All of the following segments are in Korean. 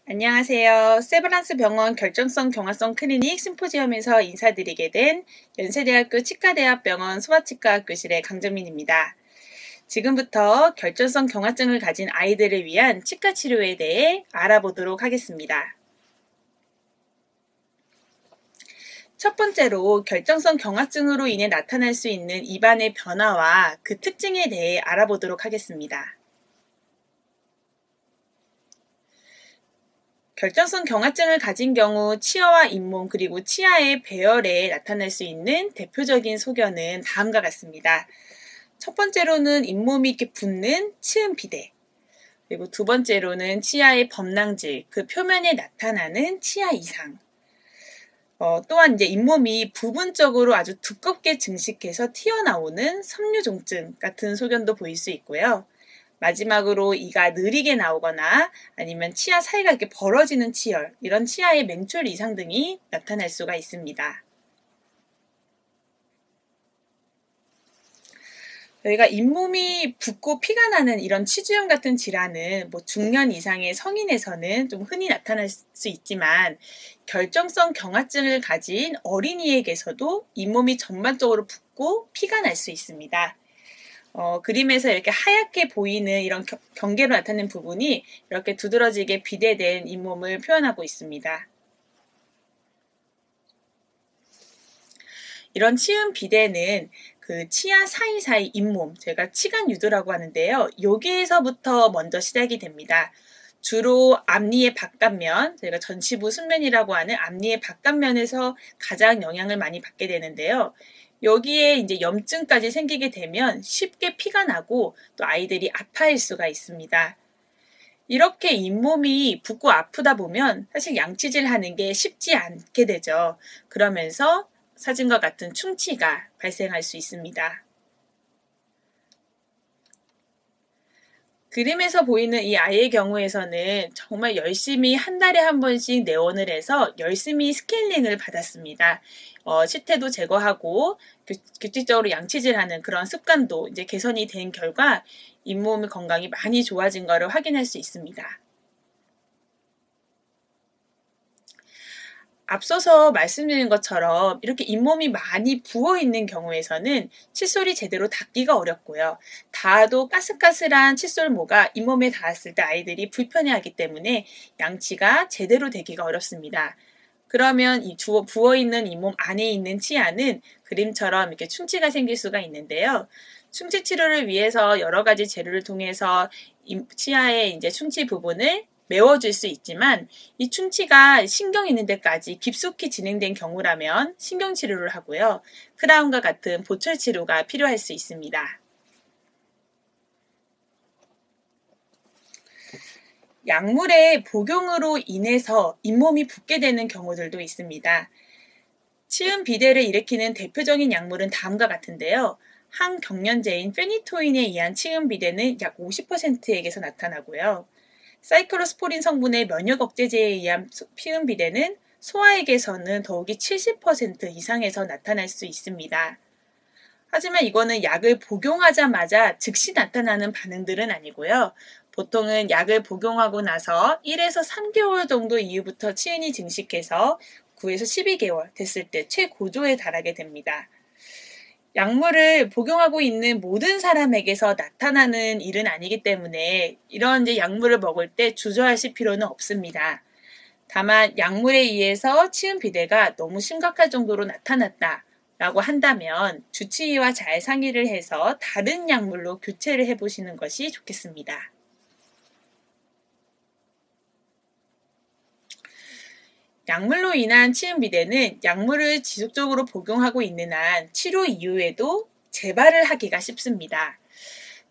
안녕하세요. 세브란스 병원 결정성 경화성 클리닉 심포지엄에서 인사드리게 된 연세대학교 치과대학병원 소아치과학교실의 강정민입니다. 지금부터 결정성 경화증을 가진 아이들을 위한 치과 치료에 대해 알아보도록 하겠습니다. 첫 번째로 결정성 경화증으로 인해 나타날 수 있는 입안의 변화와 그 특징에 대해 알아보도록 하겠습니다. 결정성 경화증을 가진 경우 치아와 잇몸 그리고 치아의 배열에 나타날 수 있는 대표적인 소견은 다음과 같습니다. 첫 번째로는 잇몸이 이렇게 붓는 치음 비대, 그리고 두 번째로는 치아의 범랑질, 그 표면에 나타나는 치아 이상, 또한 이제 잇몸이 부분적으로 아주 두껍게 증식해서 튀어나오는 섬유종증 같은 소견도 보일 수 있고요. 마지막으로 이가 느리게 나오거나 아니면 치아 사이가 이렇게 벌어지는 치열, 이런 치아의 맹출 이상 등이 나타날 수가 있습니다. 저희가 잇몸이 붓고 피가 나는 이런 치주염 같은 질환은 중년 이상의 성인에서는 좀 흔히 나타날 수 있지만 결정성 경화증을 가진 어린이에게서도 잇몸이 전반적으로 붓고 피가 날 수 있습니다. 그림에서 이렇게 하얗게 보이는 이런 경계로 나타낸 부분이 이렇게 두드러지게 비대된 잇몸을 표현하고 있습니다. 이런 치음 비대는 그 치아 사이사이 잇몸, 제가 치간 유두라고 하는데요. 여기에서부터 먼저 시작이 됩니다. 주로 앞니의 바깥면, 저희가 전치부 순면이라고 하는 앞니의 바깥면에서 가장 영향을 많이 받게 되는데요. 여기에 이제 염증까지 생기게 되면 쉽게 피가 나고 또 아이들이 아파할 수가 있습니다. 이렇게 잇몸이 붓고 아프다 보면 사실 양치질 하는 게 쉽지 않게 되죠. 그러면서 사진과 같은 충치가 발생할 수 있습니다. 그림에서 보이는 이 아이의 경우에서는 정말 열심히 한 달에 한 번씩 내원을 해서 열심히 스케일링을 받았습니다. 실태도 제거하고 규칙적으로 양치질하는 그런 습관도 이제 개선이 된 결과 잇몸의 건강이 많이 좋아진 것을 확인할 수 있습니다. 앞서서 말씀드린 것처럼 이렇게 잇몸이 많이 부어있는 경우에서는 칫솔이 제대로 닿기가 어렵고요. 닿아도 까슬까슬한 칫솔모가 잇몸에 닿았을 때 아이들이 불편해하기 때문에 양치가 제대로 되기가 어렵습니다. 그러면 이 부어있는 잇몸 안에 있는 치아는 그림처럼 이렇게 충치가 생길 수가 있는데요. 충치 치료를 위해서 여러 가지 재료를 통해서 치아의 이제 충치 부분을 메워줄 수 있지만 이 충치가 신경 있는 데까지 깊숙이 진행된 경우라면 신경 치료를 하고요. 크라운과 같은 보철 치료가 필요할 수 있습니다. 약물의 복용으로 인해서 잇몸이 붓게 되는 경우들도 있습니다. 치음 비대를 일으키는 대표적인 약물은 다음과 같은데요. 항경련제인 페니토인에 의한 치음 비대는 약 50%에게서 나타나고요. 사이클로스포린 성분의 면역 억제제에 의한 피음 비대는 소아에게서는 더욱이 70% 이상에서 나타날 수 있습니다. 하지만 이거는 약을 복용하자마자 즉시 나타나는 반응들은 아니고요. 보통은 약을 복용하고 나서 1에서 3개월 정도 이후부터 치은이 증식해서 9에서 12개월 됐을 때 최고조에 달하게 됩니다. 약물을 복용하고 있는 모든 사람에게서 나타나는 일은 아니기 때문에 이런 이제 약물을 먹을 때 주저하실 필요는 없습니다. 다만 약물에 의해서 치음 비대가 너무 심각할 정도로 나타났다라고 한다면 주치의와 잘 상의를 해서 다른 약물로 교체를 해보시는 것이 좋겠습니다. 약물로 인한 치음 비대는 약물을 지속적으로 복용하고 있는 한 치료 이후에도 재발을 하기가 쉽습니다.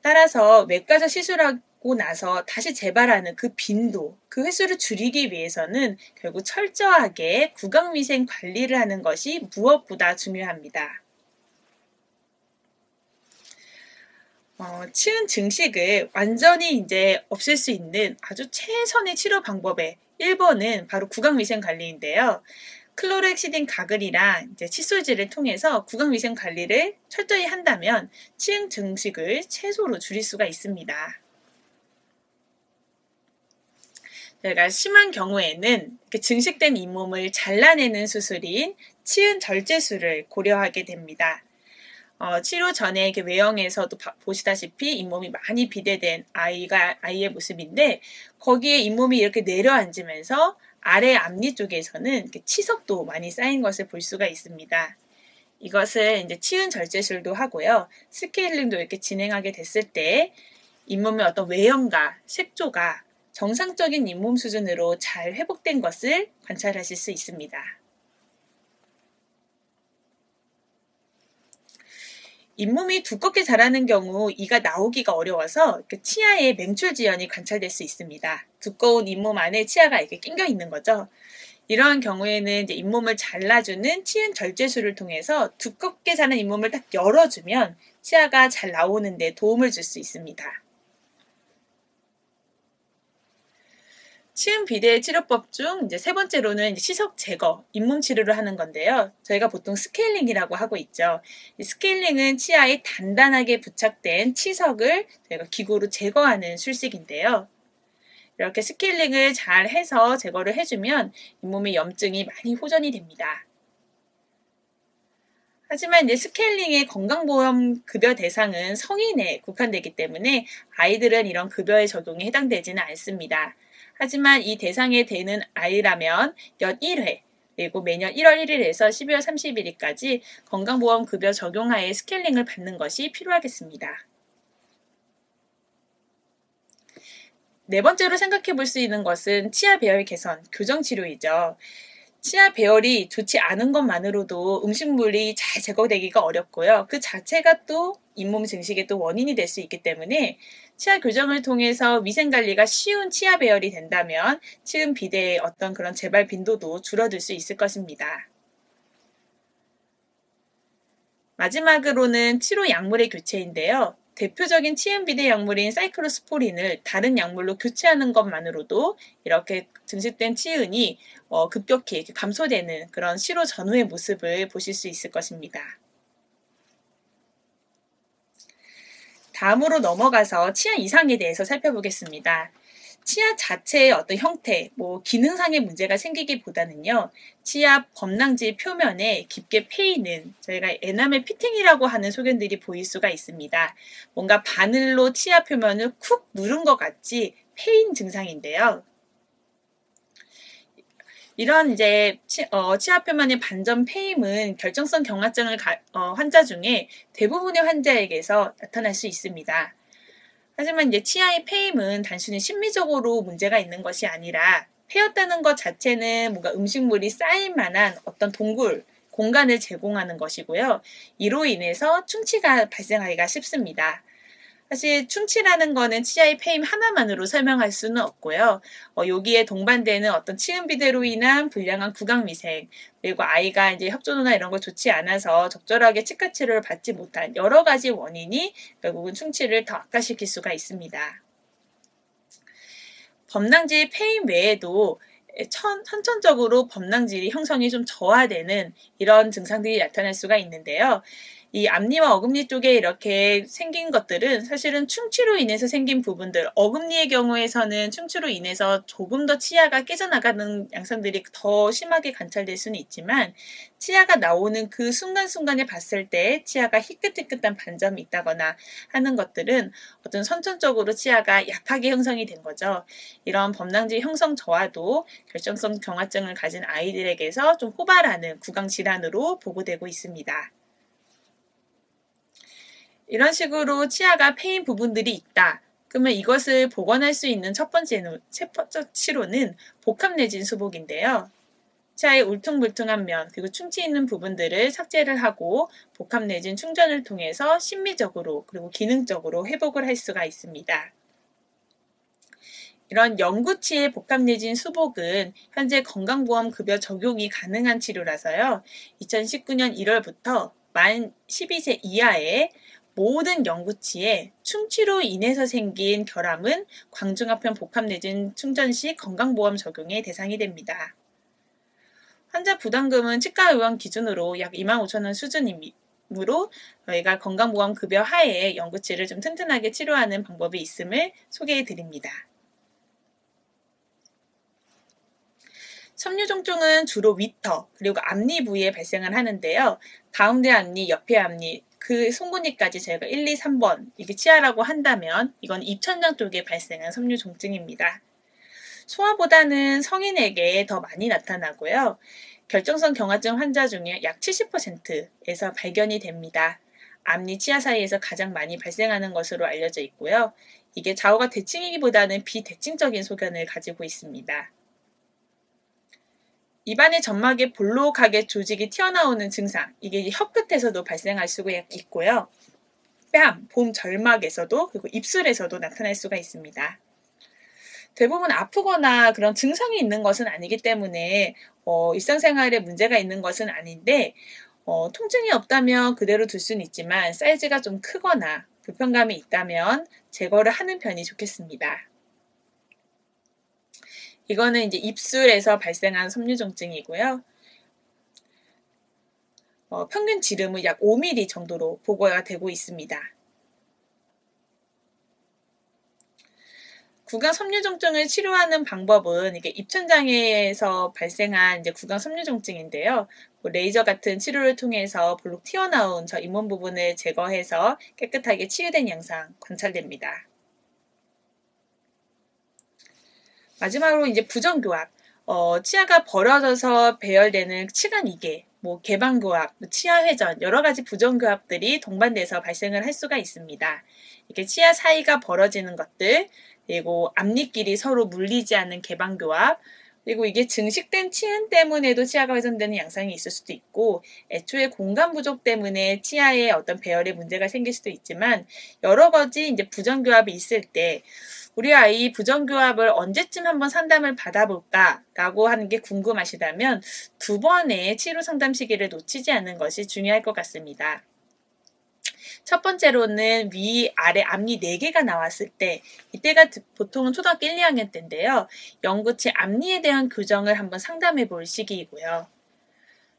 따라서 외과적 시술하고 나서 다시 재발하는 그 빈도, 그 횟수를 줄이기 위해서는 결국 철저하게 구강위생 관리를 하는 것이 무엇보다 중요합니다. 치은 증식을 완전히 이제 없앨 수 있는 아주 최선의 치료 방법의 1번은 바로 구강위생 관리인데요. 클로르헥시딘 가글이랑 이제 칫솔질을 통해서 구강위생 관리를 철저히 한다면 치은 증식을 최소로 줄일 수가 있습니다. 저희가 심한 경우에는 이렇게 증식된 잇몸을 잘라내는 수술인 치은 절제술을 고려하게 됩니다. 치료 전에 이렇게 외형에서도 보시다시피 잇몸이 많이 비대된 아이의 모습인데, 거기에 잇몸이 이렇게 내려앉으면서 아래 앞니 쪽에서는 이렇게 치석도 많이 쌓인 것을 볼 수가 있습니다. 이것을 이제 치은 절제술도 하고요. 스케일링도 이렇게 진행하게 됐을 때 잇몸의 어떤 외형과 색조가 정상적인 잇몸 수준으로 잘 회복된 것을 관찰하실 수 있습니다. 잇몸이 두껍게 자라는 경우 이가 나오기가 어려워서 치아에 맹출 지연이 관찰될 수 있습니다. 두꺼운 잇몸 안에 치아가 이렇게 낑겨 있는 거죠. 이러한 경우에는 이제 잇몸을 잘라주는 치은 절제술을 통해서 두껍게 자란 잇몸을 딱 열어주면 치아가 잘 나오는 데 도움을 줄 수 있습니다. 치은 비대 치료법 중 이제 세 번째로는 시석 제거, 잇몸 치료를 하는 건데요. 저희가 보통 스케일링이라고 하고 있죠. 이 스케일링은 치아에 단단하게 부착된 치석을 저희가 기구로 제거하는 술식인데요. 이렇게 스케일링을 잘 해서 제거를 해주면 잇몸의 염증이 많이 호전이 됩니다. 하지만 이제 스케일링의 건강보험 급여 대상은 성인에 국한되기 때문에 아이들은 이런 급여의 적용에 해당되지는 않습니다. 하지만 이 대상에 되는 아이라면 연 1회, 그리고 매년 1월 1일에서 12월 31일까지 건강보험 급여 적용하에 스케일링을 받는 것이 필요하겠습니다. 네 번째로 생각해 볼 수 있는 것은 치아 배열 개선, 교정 치료이죠. 치아 배열이 좋지 않은 것만으로도 음식물이 잘 제거되기가 어렵고요. 그 자체가 또 잇몸 증식의 또 원인이 될 수 있기 때문에 치아 교정을 통해서 위생관리가 쉬운 치아 배열이 된다면 치은 비대의 어떤 그런 재발 빈도도 줄어들 수 있을 것입니다. 마지막으로는 치료 약물의 교체인데요. 대표적인 치은 비대 약물인 사이클로스포린을 다른 약물로 교체하는 것만으로도 이렇게 증식된 치은이 급격히 감소되는 그런 치료 전후의 모습을 보실 수 있을 것입니다. 다음으로 넘어가서 치아 이상에 대해서 살펴보겠습니다. 치아 자체의 어떤 형태, 기능상의 문제가 생기기보다는요, 치아 범랑지 표면에 깊게 패이는 저희가 에나멜 피팅이라고 하는 소견들이 보일 수가 있습니다. 뭔가 바늘로 치아 표면을 쿡 누른 것 같이 패인 증상인데요. 이런 이제 치아 표면의 반전 패임은 결정성 경화증을 환자 중에 대부분의 환자에게서 나타날 수 있습니다. 하지만 이제 치아의 패임은 단순히 심미적으로 문제가 있는 것이 아니라 패였다는 것 자체는 뭔가 음식물이 쌓일 만한 어떤 공간을 제공하는 것이고요. 이로 인해서 충치가 발생하기가 쉽습니다. 사실 충치라는 거는 치아의 패임 하나만으로 설명할 수는 없고요. 여기에 동반되는 어떤 치은 비대로 인한 불량한 구강위생, 그리고 아이가 이제 협조나 이런 거 좋지 않아서 적절하게 치과 치료를 받지 못한 여러 가지 원인이 결국은 충치를 더 악화시킬 수가 있습니다. 범랑질 패임 외에도 선천적으로 범랑질이 형성이 좀 저하되는 이런 증상들이 나타날 수가 있는데요. 이 앞니와 어금니 쪽에 이렇게 생긴 것들은 사실은 충치로 인해서 생긴 부분들, 어금니의 경우에서는 충치로 인해서 조금 더 치아가 깨져나가는 양상들이 더 심하게 관찰될 수는 있지만 치아가 나오는 그 순간순간에 봤을 때 치아가 희끗희끗한 반점이 있다거나 하는 것들은 어떤 선천적으로 치아가 약하게 형성이 된 거죠. 이런 범랑질 형성 저하도 결정성 경화증을 가진 아이들에게서 좀 호발하는 구강 질환으로 보고되고 있습니다. 이런 식으로 치아가 패인 부분들이 있다. 그러면 이것을 복원할 수 있는 첫 번째 치료는 복합내진 수복인데요. 치아의 울퉁불퉁한 면, 그리고 충치 있는 부분들을 삭제를 하고 복합내진 충전을 통해서 심미적으로 그리고 기능적으로 회복을 할 수가 있습니다. 이런 영구치의 복합내진 수복은 현재 건강보험 급여 적용이 가능한 치료라서요. 2019년 1월부터 만 12세 이하의 모든 영구치에 충치로 인해서 생긴 결함은 광중합형 복합내진 충전 시 건강보험 적용의 대상이 됩니다. 환자 부담금은 치과의원 기준으로 약 25,000원 수준이므로 저희가 건강보험 급여 하에 영구치를 좀 튼튼하게 치료하는 방법이 있음을 소개해 드립니다. 섬유종증은 주로 위터 그리고 앞니 부위에 발생을 하는데요. 가운데 앞니, 옆에 앞니, 그 송곳니까지 저희가 1, 2, 3번 이게 치아라고 한다면 이건 입천장 쪽에 발생한 섬유종증입니다. 소아보다는 성인에게 더 많이 나타나고요. 결정성 경화증 환자 중에 약 70%에서 발견이 됩니다. 앞니, 치아 사이에서 가장 많이 발생하는 것으로 알려져 있고요. 이게 좌우가 대칭이기보다는 비대칭적인 소견을 가지고 있습니다. 입안의 점막에 볼록하게 조직이 튀어나오는 증상, 이게 혀 끝에서도 발생할 수가 있고요. 뺨, 봄 절막에서도 그리고 입술에서도 나타날 수가 있습니다. 대부분 아프거나 그런 증상이 있는 것은 아니기 때문에 일상생활에 문제가 있는 것은 아닌데 통증이 없다면 그대로 둘 수는 있지만 사이즈가 좀 크거나 불편감이 있다면 제거를 하는 편이 좋겠습니다. 이거는 이제 입술에서 발생한 섬유종증이고요. 평균 지름은 약 5mm 정도로 보고가 되고 있습니다. 구강 섬유종증을 치료하는 방법은 이게 입천장에서 발생한 이제 구강 섬유종증인데요. 레이저 같은 치료를 통해서 볼록 튀어나온 저 잇몸 부분을 제거해서 깨끗하게 치유된 양상 관찰됩니다. 마지막으로 이제 부정교합, 치아가 벌어져서 배열되는 치간 이개, 개방교합, 치아회전 여러 가지 부정교합들이 동반돼서 발생을 할 수가 있습니다. 이렇게 치아 사이가 벌어지는 것들, 그리고 앞니끼리 서로 물리지 않는 개방교합, 그리고 이게 증식된 치은 때문에도 치아가 훼손되는 양상이 있을 수도 있고, 애초에 공간 부족 때문에 치아에 어떤 배열에 문제가 생길 수도 있지만, 여러 가지 이제 부정교합이 있을 때, 우리 아이 부정교합을 언제쯤 한번 상담을 받아볼까? 라고 하는 게 궁금하시다면 2번의 치료 상담 시기를 놓치지 않는 것이 중요할 것 같습니다. 첫 번째로는 위, 아래 앞니 4개가 나왔을 때, 이때가 보통은 초등학교 1, 2학년 때인데요. 영구치 앞니에 대한 교정을 한번 상담해 볼 시기이고요.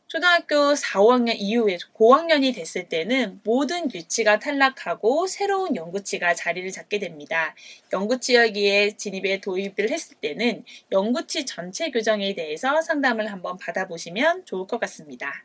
초등학교 4, 5학년 이후에 고학년이 됐을 때는 모든 유치가 탈락하고 새로운 영구치가 자리를 잡게 됩니다. 영구치 여기에 진입에 도입을 했을 때는 영구치 전체 교정에 대해서 상담을 한번 받아보시면 좋을 것 같습니다.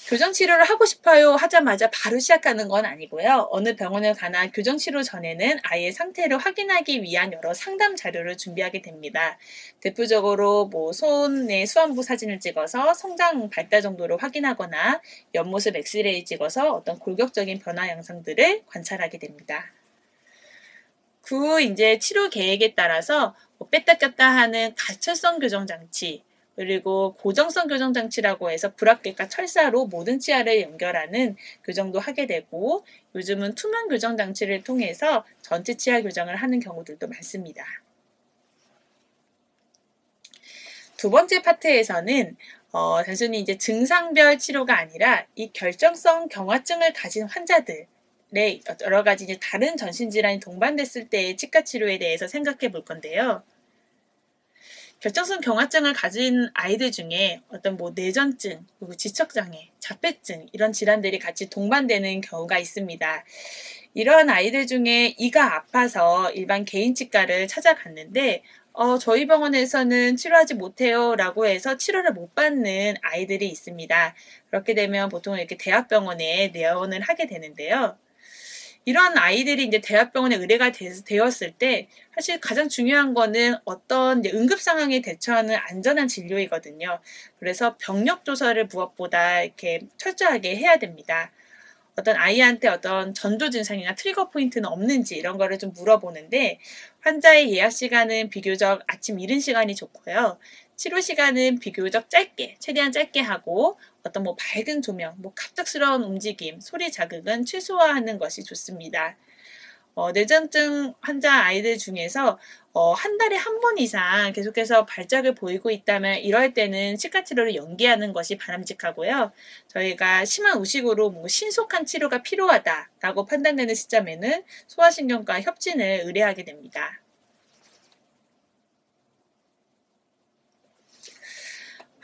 교정 치료를 하고 싶어요 하자마자 바로 시작하는 건 아니고요. 어느 병원을 가나 교정 치료 전에는 아이의 상태를 확인하기 위한 여러 상담 자료를 준비하게 됩니다. 대표적으로 손의 수안부 사진을 찍어서 성장 발달 정도를 확인하거나 옆모습 엑스레이 찍어서 어떤 골격적인 변화 양상들을 관찰하게 됩니다. 그 이제 치료 계획에 따라서 뺐다 꼈다 하는 가철성 교정 장치, 그리고 고정성 교정 장치라고 해서 불합격과 철사로 모든 치아를 연결하는 교정도 하게 되고, 요즘은 투명 교정 장치를 통해서 전체 치아 교정을 하는 경우들도 많습니다. 두 번째 파트에서는 단순히 이제 증상별 치료가 아니라 이 결정성 경화증을 가진 환자들의 여러 가지 이제 다른 전신질환이 동반됐을 때의 치과 치료에 대해서 생각해 볼 건데요. 결정성 경화증을 가진 아이들 중에 어떤 뇌전증, 그리고 지적장애, 자폐증 이런 질환들이 같이 동반되는 경우가 있습니다. 이런 아이들 중에 이가 아파서 일반 개인 치과를 찾아갔는데 저희 병원에서는 치료하지 못해요 라고 해서 치료를 못 받는 아이들이 있습니다. 그렇게 되면 보통 이렇게 대학병원에 내원을 하게 되는데요. 이런 아이들이 이제 대학병원에 의뢰가 되었을 때 사실 가장 중요한 거는 어떤 응급 상황에 대처하는 안전한 진료이거든요. 그래서 병력 조사를 무엇보다 이렇게 철저하게 해야 됩니다. 어떤 아이한테 어떤 전조 증상이나 트리거 포인트는 없는지 이런 거를 좀 물어보는데, 환자의 예약 시간은 비교적 아침 이른 시간이 좋고요. 치료 시간은 비교적 짧게, 최대한 짧게 하고, 어떤 밝은 조명, 갑작스러운 움직임, 소리 자극은 최소화하는 것이 좋습니다. 뇌전증 환자 아이들 중에서 한 달에 한 번 이상 계속해서 발작을 보이고 있다면 이럴 때는 치과 치료를 연기하는 것이 바람직하고요. 저희가 심한 우식으로 신속한 치료가 필요하다라고 판단되는 시점에는 소아신경과 협진을 의뢰하게 됩니다.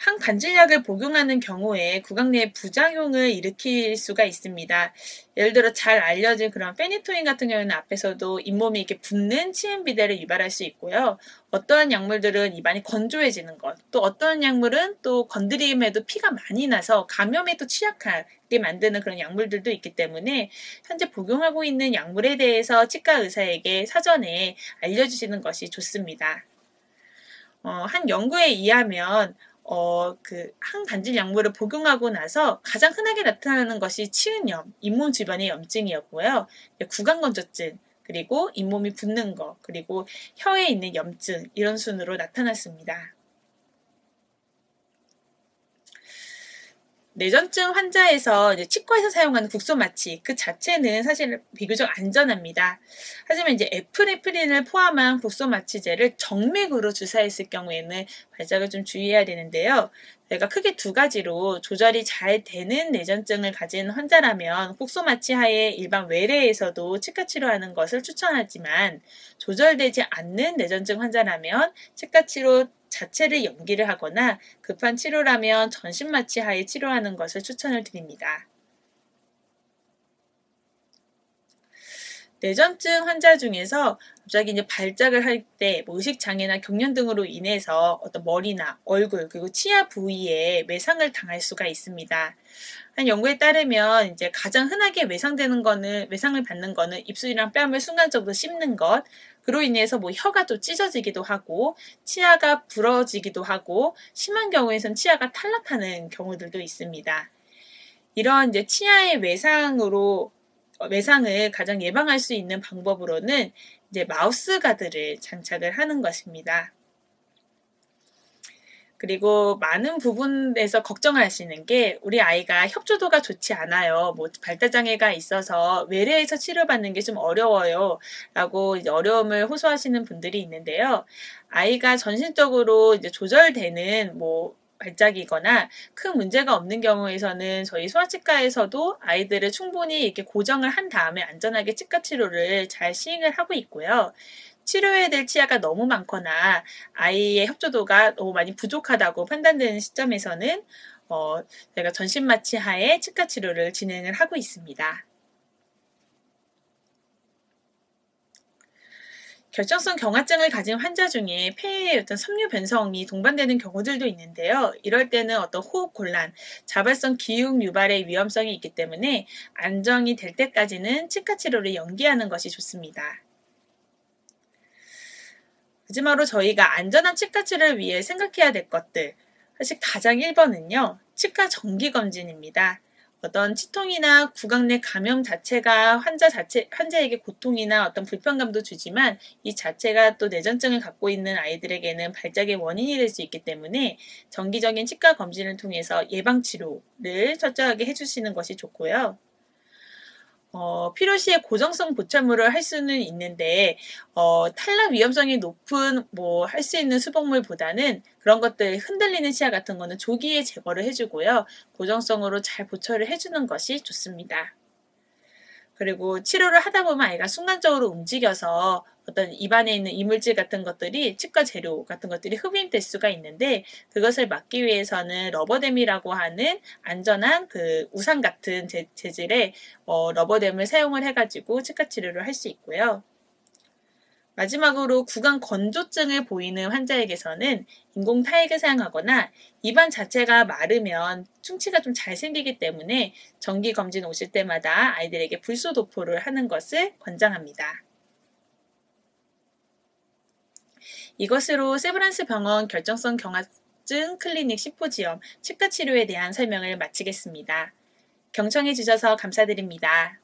항간질약을 복용하는 경우에 구강 내에 부작용을 일으킬 수가 있습니다. 예를 들어 잘 알려진 그런 페니토인 같은 경우는 앞에서도 잇몸이 이렇게 붓는 치음 비대를 유발할 수 있고요. 어떠한 약물들은 입안이 건조해지는 것, 또 어떤 약물은 또 건드림에도 피가 많이 나서 감염에 또 취약하게 만드는 그런 약물들도 있기 때문에 현재 복용하고 있는 약물에 대해서 치과 의사에게 사전에 알려주시는 것이 좋습니다. 한 연구에 의하면 항간질 약물을 복용하고 나서 가장 흔하게 나타나는 것이 치은염, 잇몸 주변의 염증이었고요. 구강건조증, 그리고 잇몸이 붓는 거, 그리고 혀에 있는 염증, 이런 순으로 나타났습니다. 뇌전증 환자에서 이제 치과에서 사용하는 국소마취 그 자체는 사실 비교적 안전합니다. 하지만 이제 에프네프린을 포함한 국소마취제를 정맥으로 주사했을 경우에는 발작을 좀 주의해야 되는데요. 저희가 크게 두 가지로 조절이 잘 되는 뇌전증을 가진 환자라면 국소마취 하에 일반 외래에서도 치과 치료하는 것을 추천하지만 조절되지 않는 뇌전증 환자라면 치과 치료 자체를 연기를 하거나 급한 치료라면 전신마취 하에 치료하는 것을 추천을 드립니다. 뇌전증 환자 중에서 갑자기 이제 발작을 할 때 의식장애나 경련 등으로 인해서 어떤 머리나 얼굴 그리고 치아 부위에 외상을 당할 수가 있습니다. 한 연구에 따르면 이제 가장 흔하게 외상을 받는 거는 입술이랑 뺨을 순간적으로 씹는 것, 그로 인해서 혀가 좀 찢어지기도 하고, 치아가 부러지기도 하고, 심한 경우에선 치아가 탈락하는 경우들도 있습니다. 이런 이제 치아의 외상을 가장 예방할 수 있는 방법으로는 이제 마우스 가드를 장착을 하는 것입니다. 그리고 많은 부분에서 걱정하시는 게 우리 아이가 협조도가 좋지 않아요. 발달장애가 있어서 외래에서 치료받는 게 좀 어려워요. 라고 이제 어려움을 호소하시는 분들이 있는데요. 아이가 전신적으로 이제 조절되는 발작이거나 큰 문제가 없는 경우에서는 저희 소아치과에서도 아이들을 충분히 이렇게 고정을 한 다음에 안전하게 치과 치료를 잘 시행을 하고 있고요. 치료해야 될 치아가 너무 많거나 아이의 협조도가 너무 많이 부족하다고 판단되는 시점에서는 저희가 전신마취 하에 치과 치료를 진행을 하고 있습니다. 결정성 경화증을 가진 환자 중에 폐에 어떤 섬유 변성이 동반되는 경우들도 있는데요. 이럴 때는 어떤 호흡 곤란, 자발성 기흉 유발의 위험성이 있기 때문에 안정이 될 때까지는 치과 치료를 연기하는 것이 좋습니다. 마지막으로 저희가 안전한 치과 치료를 위해 생각해야 될 것들, 사실 가장 1번은요. 치과 정기검진입니다. 어떤 치통이나 구강 내 감염 자체가 환자에게 고통이나 어떤 불편감도 주지만 이 자체가 또 뇌전증을 갖고 있는 아이들에게는 발작의 원인이 될 수 있기 때문에 정기적인 치과 검진을 통해서 예방치료를 철저하게 해주시는 것이 좋고요. 필요시에 고정성 보철물을 할 수는 있는데 탈락 위험성이 높은 할 수 있는 수복물보다는 그런 것들 흔들리는 치아 같은 거는 조기에 제거를 해주고요. 고정성으로 잘 보철을 해주는 것이 좋습니다. 그리고 치료를 하다 보면 아이가 순간적으로 움직여서 어떤 입안에 있는 이물질 같은 것들이 치과 재료 같은 것들이 흡입될 수가 있는데 그것을 막기 위해서는 러버댐이라고 하는 안전한 그 우산 같은 재질의 러버댐을 사용을 해가지고 치과 치료를 할 수 있고요. 마지막으로 구강 건조증을 보이는 환자에게서는 인공 타액을 사용하거나 입안 자체가 마르면 충치가 좀 잘 생기기 때문에 정기 검진 오실 때마다 아이들에게 불소 도포를 하는 것을 권장합니다. 이것으로 세브란스 병원 결정성 경화증 클리닉 심포지엄 치과 치료에 대한 설명을 마치겠습니다. 경청해 주셔서 감사드립니다.